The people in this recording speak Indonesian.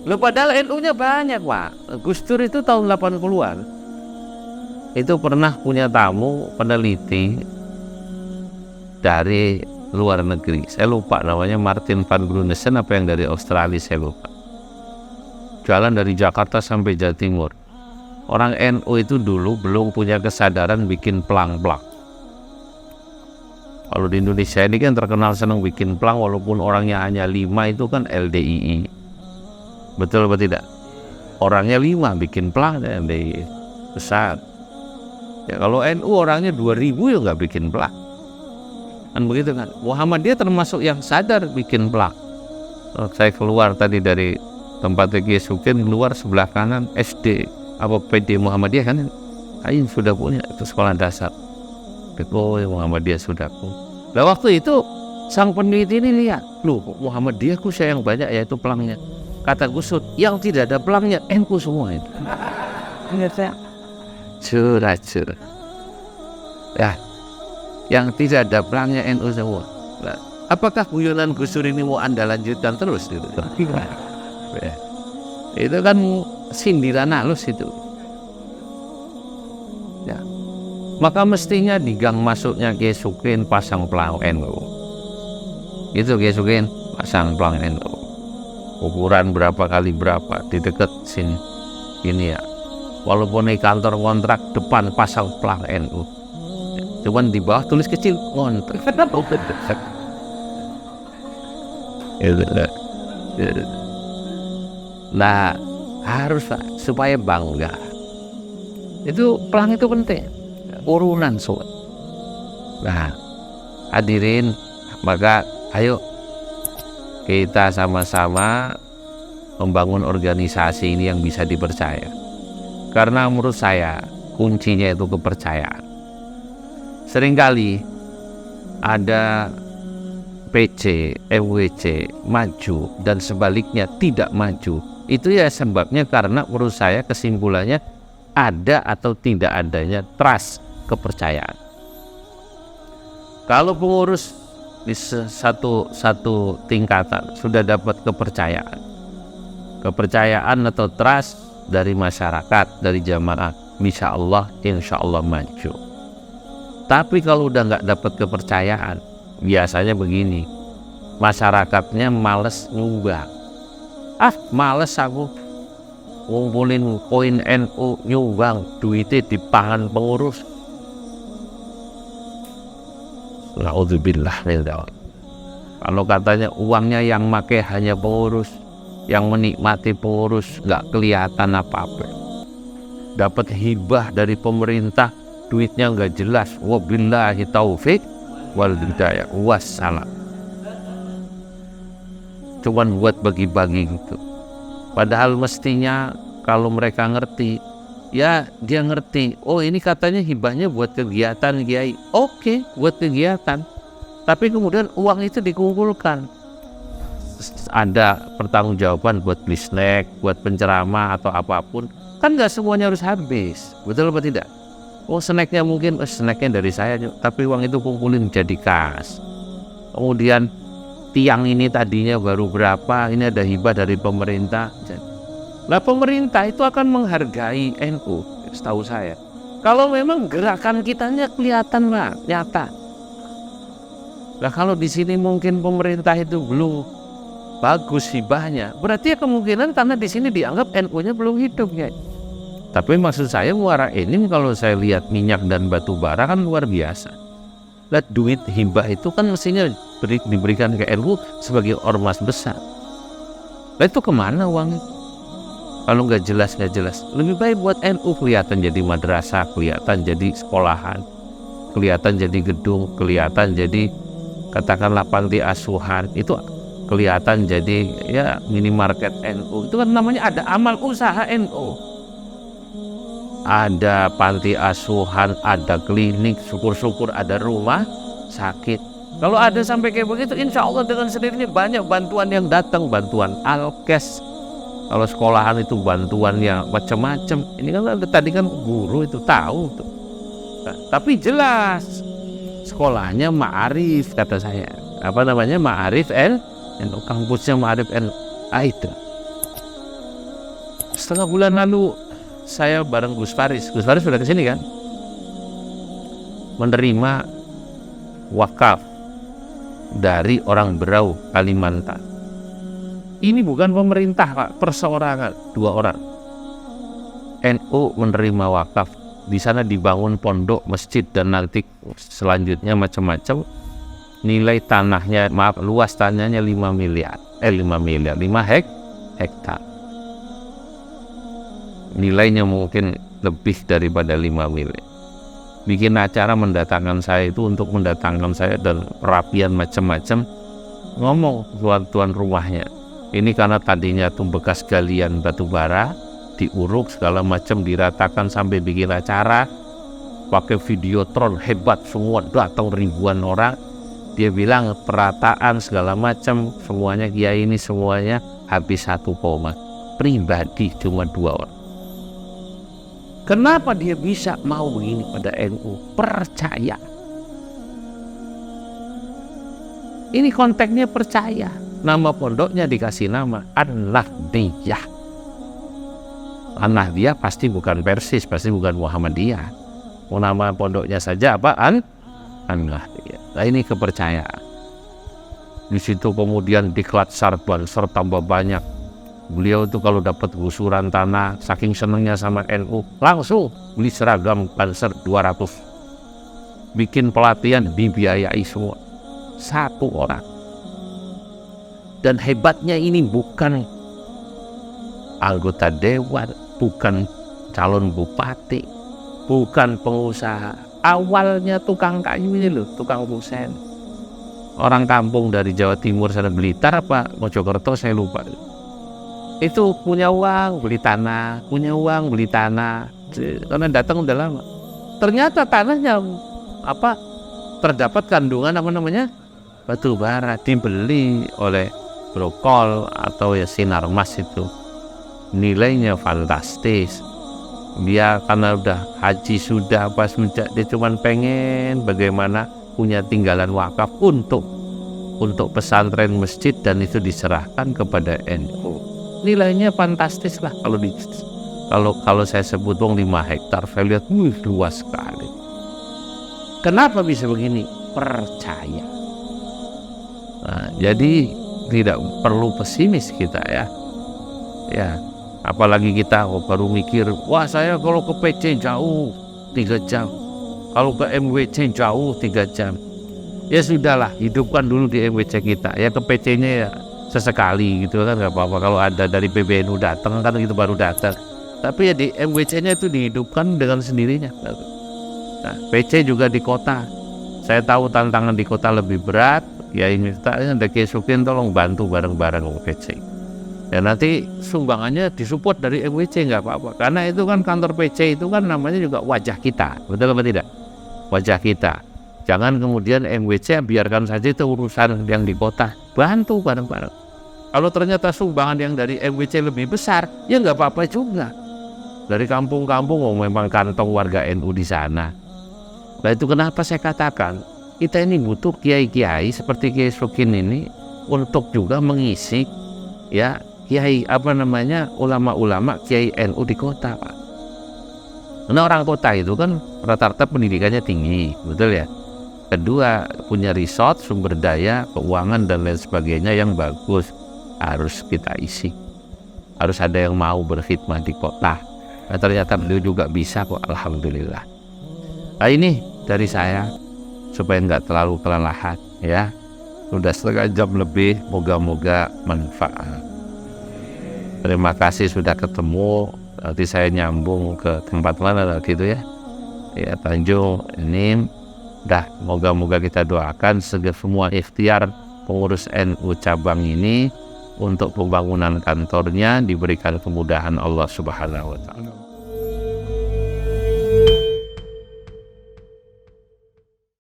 Loh padahal NU-nya banyak Pak. Gus Dur itu tahun 80-an itu pernah punya tamu peneliti dari luar negeri. Saya lupa namanya, Martin van Grunessen apa yang dari Australia, saya lupa. Jalan dari Jakarta sampai Jawa Timur. Orang NU itu dulu belum punya kesadaran bikin plang-plang. Kalau di Indonesia ini kan terkenal senang bikin plang, walaupun orangnya hanya 5 itu kan LDII. Betul atau tidak? Orangnya 5 bikin plang LDII besar. Ya kalau NU orangnya 2000 ya nggak bikin plang. Kan begitu kan. Muhammadiyah termasuk yang sadar bikin plang. Saya keluar tadi dari tempat Kiai Sugeng, keluar sebelah kanan SD apa PD Muhammadiyah kan, Ain sudah punya itu sekolah dasar. Oh Muhammadiyah sudah punya. Nah waktu itu sang peneliti ini lihat, loh Muhammadiyah ku sayang banyak ya itu pelangnya. Kata Gus Dur, yang tidak ada pelangnya NU semua itu. Curah. Ya, yang tidak ada pelangnya NU semua. Nah, apakah guyonan Gus Dur ini mau Anda lanjutkan terus gitu? Ya. Itu kan sindiran halus itu. Ya. Maka mestinya di gang masuknya Kiai Sugeng pasang pelang NU. Itu Kiai Sugeng pasang pelang NU. Ukuran berapa kali berapa di dekat sini. Ini ya. Walaupun di kantor kontrak depan pasang pelang NU. Cuman di bawah tulis kecil ngontrak. Nah harus Pak, supaya bangga. Itu pelang itu penting. Urunan soal. Nah hadirin, maka ayo kita sama-sama membangun organisasi ini yang bisa dipercaya. Karena menurut saya kuncinya itu kepercayaan. Seringkali ada PC, MWC maju dan sebaliknya tidak maju. Itu ya sebabnya karena menurut saya kesimpulannya ada atau tidak adanya trust, kepercayaan. Kalau pengurus di satu tingkatan sudah dapat kepercayaan atau trust dari masyarakat, dari jamaah, insya Allah maju. Tapi kalau udah nggak dapat kepercayaan, biasanya begini, masyarakatnya males nyumbang. Males aku ngumpulin koin NU nyumbang, duitnya dipangan pengurus. Na'udzubillah. Kalau katanya uangnya yang make hanya pengurus, yang menikmati pengurus, nggak kelihatan apa-apa. Dapat hibah dari pemerintah, duitnya nggak jelas. Wabillahi taufik wal hidayah, wassalam. Cuman buat bagi-bagi gitu. Padahal mestinya kalau mereka ngerti, ya dia ngerti, oh ini katanya hibahnya buat kegiatan Kiai. Oke, buat kegiatan. Tapi kemudian uang itu dikumpulkan. Ada pertanggungjawaban buat beli snack, buat penceramah atau apapun. Kan nggak semuanya harus habis, betul apa tidak? Oh snacknya mungkin, snacknya dari saya, tapi uang itu kumpulin jadi kas. Kemudian tiang ini tadinya baru berapa, ini ada hibah dari pemerintah. Nah pemerintah itu akan menghargai NU, setahu saya. Kalau memang gerakan kitanya kelihatan Pak, nyata. Nah kalau di sini mungkin pemerintah itu belum bagus hibahnya, berarti ya kemungkinan karena di sini dianggap NU-nya belum hidup ya. Tapi maksud saya muara ini kalau saya lihat minyak dan batu bara kan luar biasa. Nah duit hibah itu kan mestinya diberikan ke NU sebagai ormas besar. Nah itu kemana uang? Kalau nggak jelas, lebih baik buat NU kelihatan jadi madrasah, kelihatan jadi sekolahan, kelihatan jadi gedung, kelihatan jadi katakanlah panti asuhan, itu kelihatan jadi ya minimarket NU. Itu kan namanya ada amal usaha NU. Ada panti asuhan, ada klinik, syukur-syukur ada rumah sakit. Kalau ada sampai kayak begitu, insya Allah dengan sendirinya banyak bantuan yang datang, bantuan alkes. Kalau sekolahan itu bantuannya macam-macam. Ini kan tadi kan guru itu tahu tuh. Nah, tapi jelas sekolahnya Ma'arif kata saya. Apa namanya Ma'arif NU, kampusnya Ma'arif NU. Itu. setengah bulan lalu saya bareng Gus Faris sudah kesini kan, menerima wakaf dari orang Berau, Kalimantan. Ini bukan pemerintah Pak, perseorangan, 2 orang. NU menerima wakaf, di sana dibangun pondok, masjid, dan nanti selanjutnya macam-macam. Nilai tanahnya, luas tanahnya 5 hektar. Nilainya mungkin lebih daripada 5 miliar. Bikin acara mendatangkan saya itu untuk mendatangkan saya dan perapian macam-macam. Ngomong tuan rumahnya, ini karena tadinya tuh bekas galian batu bara, diuruk segala macam, diratakan sampai bikin acara, pakai videotron hebat, semua datang ribuan orang. Dia bilang perataan segala macam semuanya kiai ini semuanya habis 1 koma, pribadi cuma 2 orang. Kenapa dia bisa mau begini pada NU? Percaya. Ini konteksnya percaya. Nama pondoknya dikasih nama An-Nahdiyah. An-Nahdiyah pasti bukan Persis, pasti bukan Muhammadiyah. Nama pondoknya saja apa? An-Nahdiyah. Nah, ini kepercayaan. Di situ kemudian diklat banser tambah banyak. Beliau itu kalau dapat gusuran tanah, saking senangnya sama NU, langsung beli seragam banser 200. Bikin pelatihan dibiayai semua. 1 orang. Dan hebatnya ini bukan anggota dewan, bukan calon bupati, bukan pengusaha. Awalnya tukang kayu ini loh, tukang kusen. Orang kampung dari Jawa Timur sana, Blitar apa Mojokerto saya lupa. Itu punya uang beli tanah, karena datang udah lama. Ternyata tanahnya terdapat kandungan batu bara, dibeli oleh Brokol atau ya Sinarmas itu. Nilainya fantastis. Dia karena udah haji sudah pas dia cuman pengen bagaimana punya tinggalan wakaf untuk pesantren, masjid, dan itu diserahkan kepada NU. Nilainya fantastis lah kalau saya sebut 5 hektar, saya lihat luas sekali. Kenapa bisa begini? Percaya. Nah, jadi tidak perlu pesimis kita ya. Apalagi kita baru mikir, wah saya kalau ke PC jauh 3 jam, kalau ke MWC jauh 3 jam. Ya sudahlah, hidupkan dulu di MWC kita. Ya ke PC-nya ya sesekali gitu kan, nggak apa-apa. Kalau ada dari PBNU datang kan itu baru datang. Tapi ya di MWC-nya itu dihidupkan dengan sendirinya. Nah, PC juga di kota. Saya tahu tantangan di kota lebih berat. Ya ini ada Kesukin, tolong bantu bareng-bareng PC. Ya nanti sumbangannya disupport dari MWC, nggak apa-apa. Karena itu kan kantor PC itu kan namanya juga wajah kita, betul apa tidak? Wajah kita. Jangan kemudian MWC biarkan saja itu urusan yang di kota. Bantu bareng-bareng. Kalau ternyata sumbangan yang dari MWC lebih besar, ya nggak apa-apa juga. Dari kampung-kampung memang kantong warga NU di sana. Nah itu kenapa saya katakan kita ini butuh kiai-kiai seperti Kiai Sukin ini untuk juga mengisi ya kiai ulama-ulama kiai NU di kota, Pak. Karena orang kota itu kan rata-rata pendidikannya tinggi, betul ya. Kedua, punya resort, sumber daya, keuangan dan lain sebagainya yang bagus, harus kita isi. Harus ada yang mau berkhidmat di kota. Nah, ternyata beliau juga bisa kok, alhamdulillah. Nah, ini dari saya supaya nggak terlalu kelelahan ya. Sudah 1/2 jam lebih, moga-moga manfaat. Terima kasih sudah ketemu. Nanti saya nyambung ke tempat mana gitu ya. Ya Tanjung ini dah, moga-moga kita doakan semua ikhtiar pengurus NU cabang ini untuk pembangunan kantornya diberikan kemudahan Allah Subhanahu wa taala.